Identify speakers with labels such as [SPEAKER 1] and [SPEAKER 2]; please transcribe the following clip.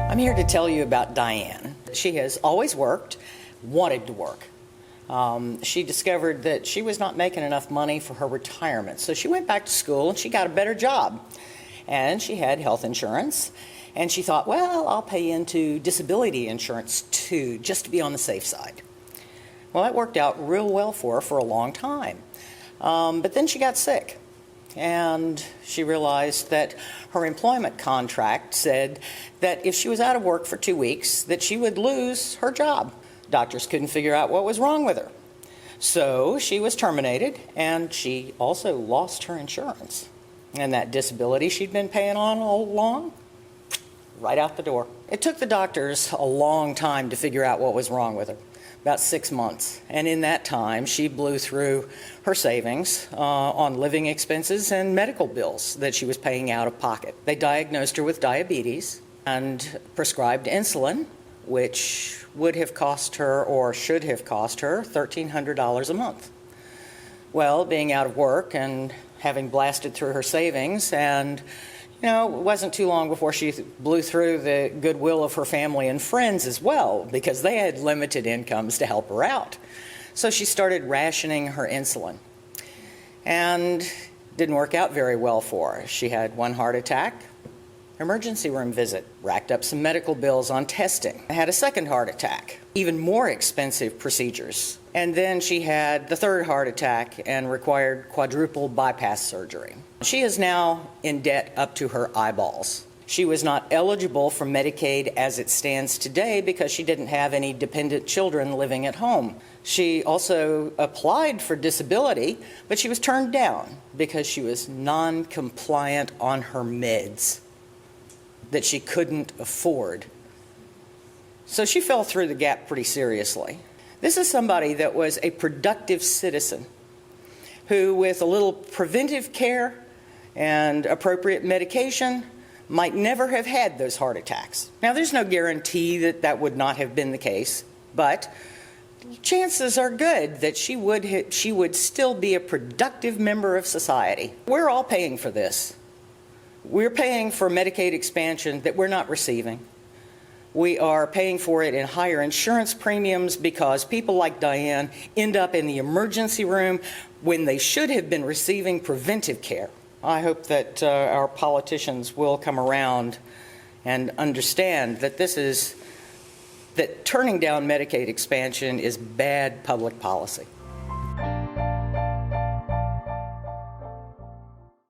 [SPEAKER 1] I'm here to tell you about Diane. She has always worked, wanted to work. She discovered that she was not making enough money for her retirement, so she went back to school and she got a better job. And she had health insurance, and she thought, well, I'll pay into disability insurance too, just to be on the safe side. Well, that worked out real well for her for a long time. But then she got sick. And she realized that her employment contract said that if she was out of work for 2 weeks, that she would lose her job. Doctors couldn't figure out what was wrong with her. So she was terminated, and she also lost her insurance. And that disability she'd been paying on all along, right out the door. It took the doctors a long time to figure out what was wrong with her. About 6 months. And in that time, she blew through her savings on living expenses and medical bills that she was paying out of pocket. They diagnosed her with diabetes and prescribed insulin, which would have cost her, or should have cost her, $1,300 a month. Well, being out of work and having blasted through her savings, and it wasn't too long before she blew through the goodwill of her family and friends as well, because they had limited incomes to help her out. So she started rationing her insulin. And didn't work out very well for her. She had one heart attack, emergency room visit, racked up some medical bills on testing, had a second heart attack, even more expensive procedures. And then she had the third heart attack and required quadruple bypass surgery. She is now in debt up to her eyeballs. She was not eligible for Medicaid as it stands today because she didn't have any dependent children living at home. She also applied for disability, but she was turned down because she was non-compliant on her meds that she couldn't afford. So she fell through the gap pretty seriously. This is somebody that was a productive citizen who, with a little preventive care and appropriate medication, might never have had those heart attacks. Now, there's no guarantee that that would not have been the case, but chances are good that she would still be a productive member of society. We're all paying for this. We're paying for Medicaid expansion that we're not receiving. We are paying for it in higher insurance premiums because people like Diane end up in the emergency room when they should have been receiving preventive care. I hope that our politicians will come around and understand that that turning down Medicaid expansion is bad public policy.